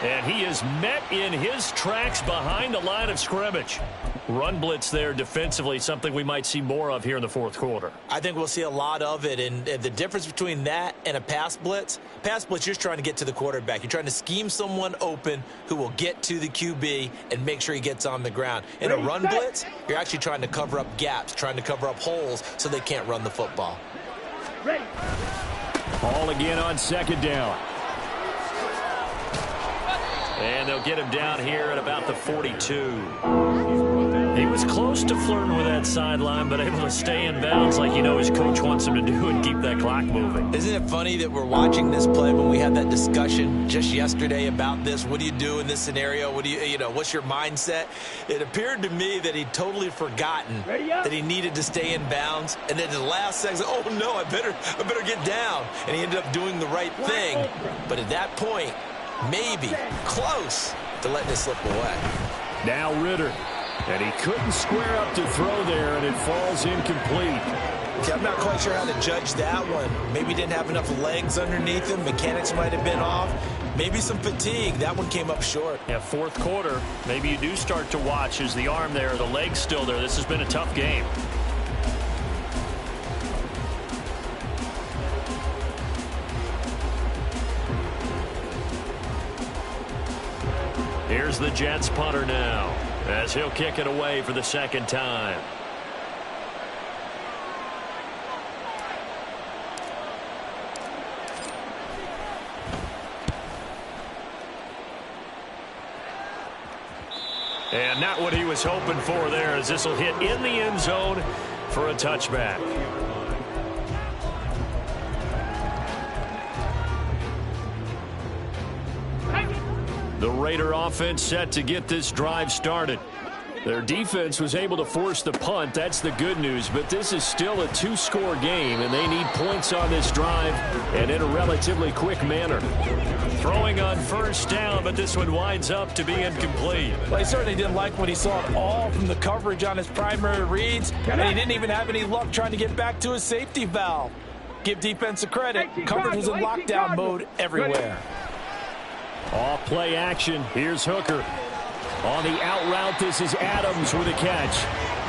And he is met in his tracks behind the line of scrimmage. Run blitz there defensively, something we might see more of here in the fourth quarter. I think we'll see a lot of it, and the difference between that and a pass blitz, you're just trying to get to the quarterback. You're trying to scheme someone open who will get to the QB and make sure he gets on the ground. In a run blitz, you're actually trying to cover up gaps, trying to cover up holes so they can't run the football. Ball again on 2nd down. And they'll get him down here at about the 42. He was close to flirting with that sideline, but able to stay in bounds like his coach wants him to do and keep that clock moving. Isn't it funny that we're watching this play when we had that discussion just yesterday about this? What do you do in this scenario? What do what's your mindset? It appeared to me that he'd totally forgotten that he needed to stay in bounds, and then in the last second, oh no, I better get down. And he ended up doing the right thing. But at that point, maybe close to letting it slip away. Now Ritter. And he couldn't square up to throw there, and it falls incomplete. See, I'm not quite sure how to judge that one. Maybe he didn't have enough legs underneath him. Mechanics might have been off. Maybe some fatigue. That one came up short. Yeah, fourth quarter, maybe you do start to watch as the arm there, the leg's still there. This has been a tough game. Here's the Jets punter now, as he'll kick it away for the second time. And not what he was hoping for there, as this will hit in the end zone for a touchback. The Raider offense set to get this drive started. Their defense was able to force the punt. That's the good news. But this is still a 2-score game, and they need points on this drive and in a relatively quick manner. Throwing on first down, but this one winds up to be incomplete. Well, he certainly didn't like what he saw at all from the coverage on his primary reads, and he didn't even have any luck trying to get back to his safety valve. Give defense a credit. Coverage was in lockdown mode everywhere. Off play action. Here's Hooker. On the out route, this is Adams with a catch.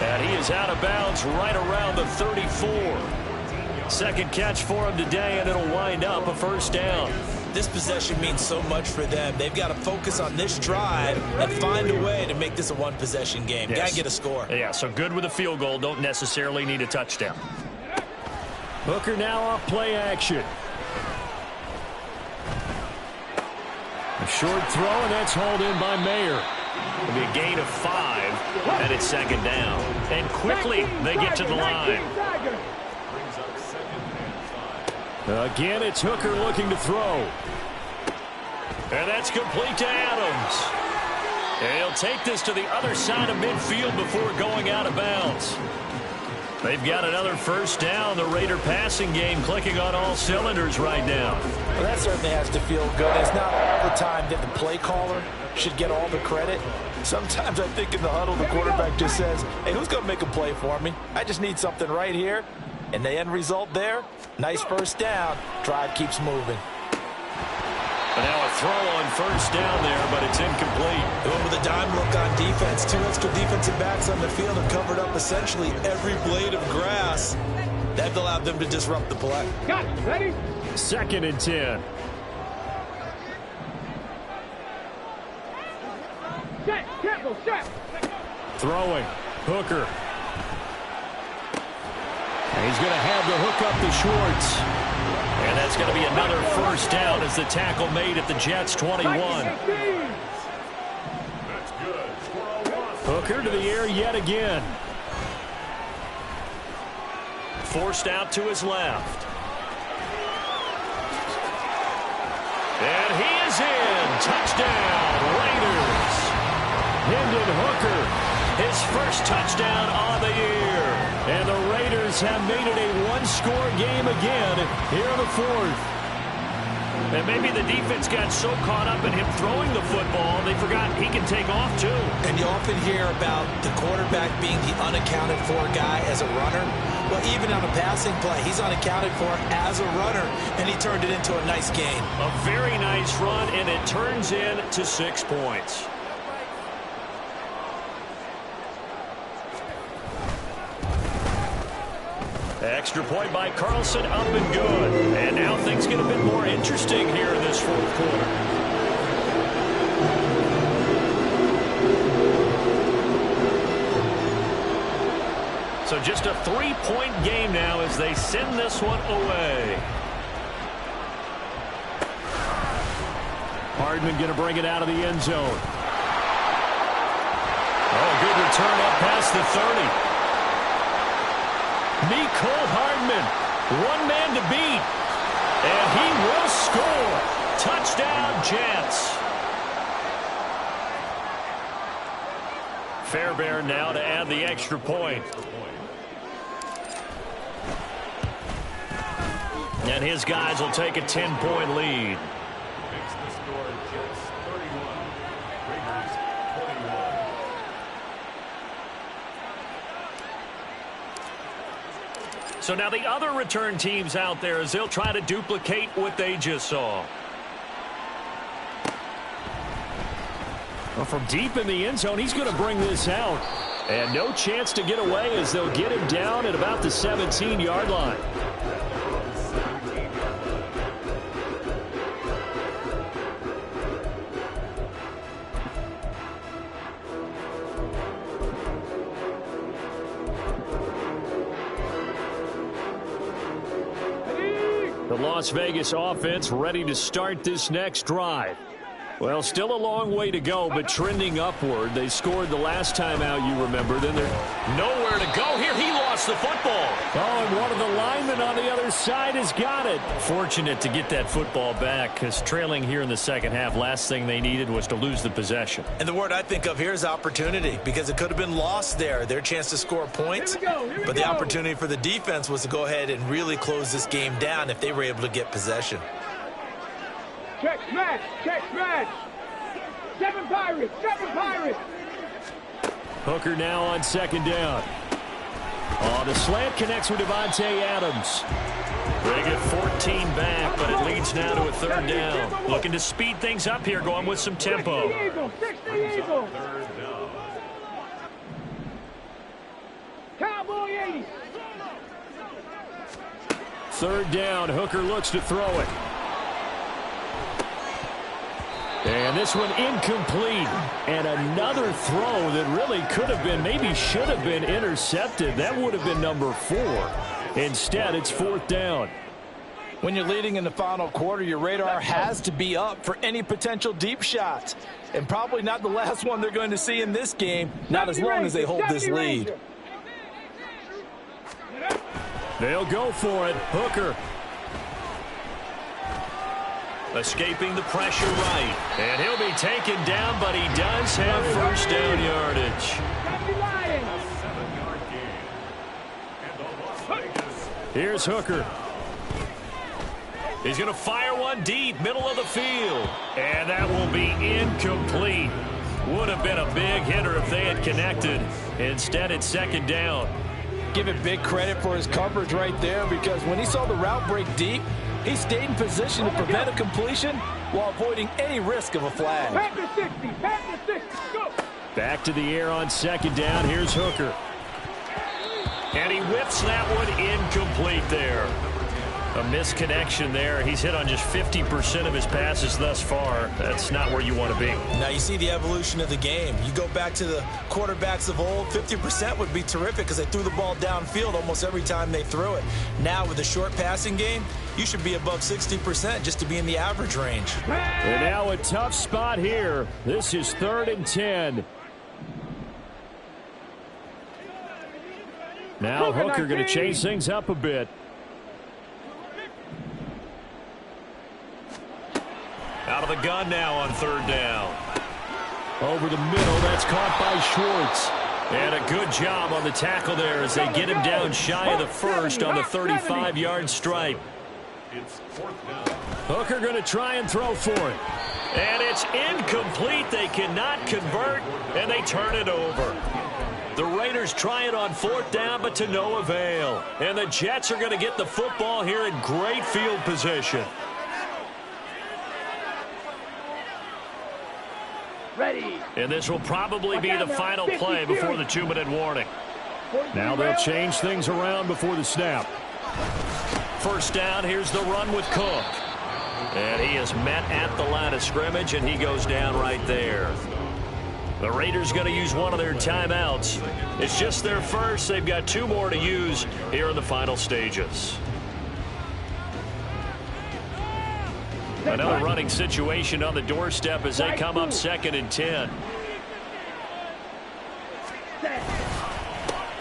And he is out of bounds right around the 34. Second catch for him today, and it'll wind up a first down. This possession means so much for them. They've got to focus on this drive and find a way to make this a one-possession game. Yes. Got to get a score. Yeah, so good with a field goal. Don't necessarily need a touchdown. Hooker now off play action. A short throw, and that's hauled in by Mayer. It'll be a gain of 5, and it's second down. And quickly, they get to the line. Again, it's Hooker looking to throw. And that's complete to Adams. And he'll take this to the other side of midfield before going out of bounds. They've got another first down. The Raider passing game clicking on all cylinders right now. Well, that certainly has to feel good. It's not all the time that the play caller should get all the credit. Sometimes I think in the huddle, the quarterback just says, hey, who's going to make a play for me? I just need something right here. And the end result there, nice first down. Drive keeps moving. And now a throw on first down there, but it's incomplete. Going with a dime look on defense. 2 extra defensive backs on the field have covered up essentially every blade of grass. That allowed them to disrupt the play. Got it. Ready? 2nd and 10. Set. Careful. Set. Throwing. Hooker. And he's going to have the hook up to Schwartz. And that's going to be another first down as the tackle made at the Jets' 21. Hooker to the air yet again. Forced out to his left. And he is in. Touchdown, Raiders. Hendon Hooker. His first touchdown on the year. And the Raiders have made it a one-score game again here in the fourth. And maybe the defense got so caught up in him throwing the football, they forgot he can take off too. And you often hear about the quarterback being the unaccounted for guy as a runner. Well, even on a passing play, he's unaccounted for as a runner, and he turned it into a nice gain. A very nice run, and it turns into 6 points. Extra point by Carlson, up and good. And now things get a bit more interesting here in this fourth quarter. So just a 3-point game now as they send this one away. Hardman going to bring it out of the end zone. Oh, good return up past the 30. Mecole Hardman, one man to beat, and he will score. Touchdown, Jets. Fairbairn now to add the extra point. And his guys will take a 10-point lead. Makes the score Jets 31, Raiders 21. So now the other return teams out there as they'll try to duplicate what they just saw. Well, from deep in the end zone, he's going to bring this out. And no chance to get away as they'll get him down at about the 17-yard line. The Las Vegas offense ready to start this next drive. Well, still a long way to go, but trending upward. They scored the last time out, you remember. Then they're nowhere to go here. He lost the football. Oh, and one of the linemen on the other side has got it. Fortunate to get that football back because trailing here in the second half, last thing they needed was to lose the possession. And the word I think of here is opportunity, because it could have been lost there. Their chance to score points. But the opportunity for the defense was to go ahead and really close this game down if they were able to get possession. Check smash! Check smash! 7 Pirates! 7 Pirates! Hooker now on second down. Oh, the slant connects with Davante Adams. They get 14 back, but it leads now to a third down. Looking to speed things up here, going with some tempo. 60 Eagles! 60 Eagles! Third down. Cowboy 80! Third down, Hooker looks to throw it. And this one incomplete. And another throw that really could have been, maybe should have been intercepted. That would have been number 4. Instead, it's fourth down. When you're leading in the final quarter, your radar has to be up for any potential deep shots. And probably not the last one they're going to see in this game, not as long as they hold this lead. They'll go for it. Hooker. Escaping the pressure right. And he'll be taken down, but he does have first down yardage. 7-yard gain. And the Las Vegas. Here's Hooker. He's going to fire one deep, middle of the field. And that will be incomplete. Would have been a big hitter if they had connected. Instead, it's second down. Give it big credit for his coverage right there, because when he saw the route break deep, he stayed in position to prevent a completion while avoiding any risk of a flag. Back to 60, back to 60, go! Back to the air on second down. Here's Hooker. And he whips that one incomplete there. A misconnection there. He's hit on just 50% of his passes thus far. That's not where you want to be. Now you see the evolution of the game. You go back to the quarterbacks of old, 50% would be terrific because they threw the ball downfield almost every time they threw it. Now with a short passing game, you should be above 60% just to be in the average range. And now a tough spot here. This is 3rd and 10. Now Hooker going to change things up a bit. Out of the gun now on third down. Over the middle, that's caught by Schwartz. And a good job on the tackle there as they get him down shy of the first on the 35-yard stripe. It's 4th down. Hooker going to try and throw for it. And it's incomplete. They cannot convert, and they turn it over. The Raiders try it on 4th down, but to no avail. And the Jets are going to get the football here in great field position. Ready. And this will probably be the final play before the 2-minute warning. Now they'll change things around before the snap. First down, here's the run with Cook. And he is met at the line of scrimmage, and he goes down right there. The Raiders going to use one of their timeouts. It's just their first. They've got 2 more to use here in the final stages. Another running situation on the doorstep as they come up 2nd and 10.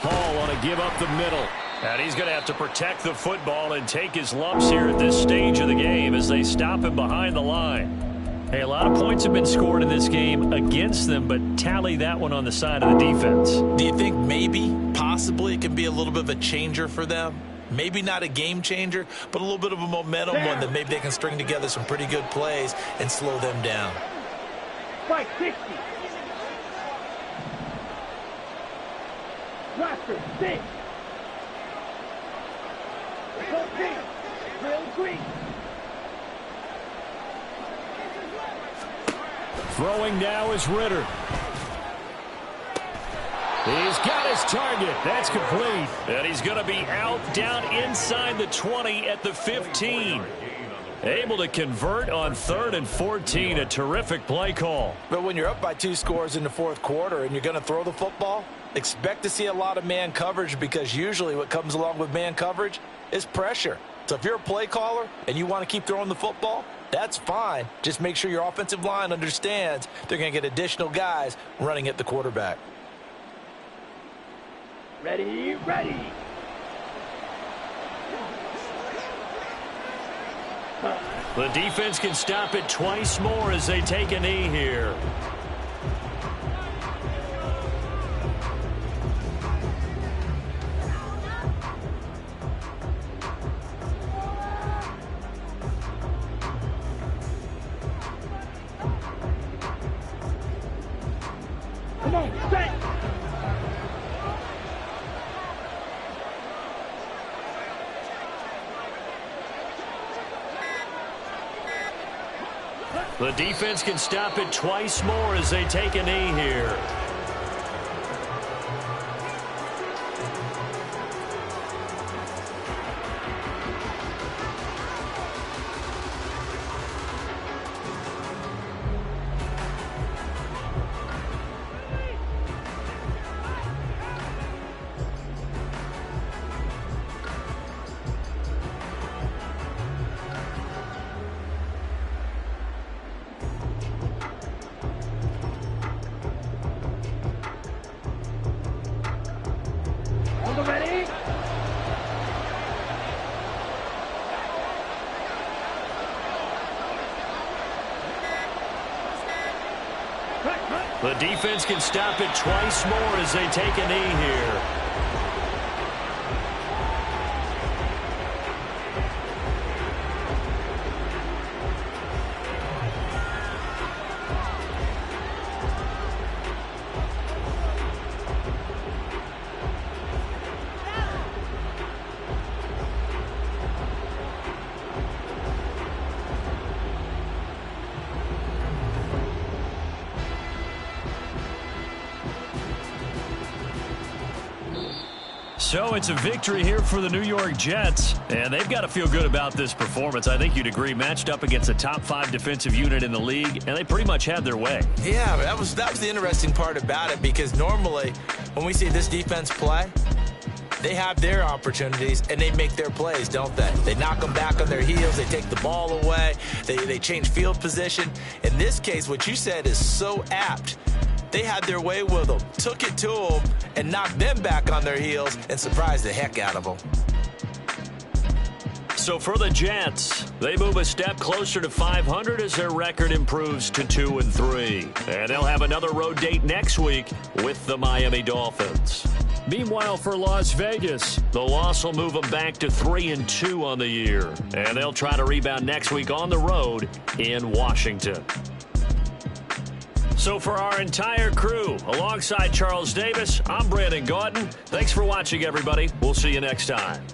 Hall on a give up the middle. And he's going to have to protect the football and take his lumps here at this stage of the game as they stop him behind the line. Hey, a lot of points have been scored in this game against them, but tally that one on the side of the defense. Do you think maybe, possibly, it can be a little bit of a changer for them? Maybe not a game changer, but a little bit of a momentum one that maybe they can string together some pretty good plays and slow them down. Strike 60. Roster 6. Go pink. Real green. Throwing now is Ritter. He's got his target. That's complete. And he's going to be out down inside the 20 at the 15. Able to convert on 3rd and 14. A terrific play call. But when you're up by 2 scores in the 4th quarter and you're going to throw the football, expect to see a lot of man coverage, because usually what comes along with man coverage is pressure. So if you're a play caller and you want to keep throwing the football, that's fine. Just make sure your offensive line understands they're going to get additional guys running at the quarterback. Ready, ready. The defense can stop it twice more as they take a knee here. Come on, set. The defense can stop it twice more as they take a knee here. Ready? The defense can stop it twice more as they take a knee here. So it's a victory here for the New York Jets, and they've got to feel good about this performance. I think you'd agree, matched up against a top 5 defensive unit in the league, and they pretty much had their way. Yeah, that was the interesting part about it, because normally when we see this defense play, they have their opportunities and they make their plays, don't they? They knock them back on their heels. They take the ball away. They change field position. In this case, what you said is so apt. They had their way with them, took it to them, and knocked them back on their heels and surprised the heck out of them. So for the Jets, they move a step closer to 500 as their record improves to 2-3. And they'll have another road date next week with the Miami Dolphins. Meanwhile, for Las Vegas, the loss will move them back to 3-2 on the year. And they'll try to rebound next week on the road in Washington. So for our entire crew, alongside Charles Davis, I'm Brandon Gaudin. Thanks for watching, everybody. We'll see you next time.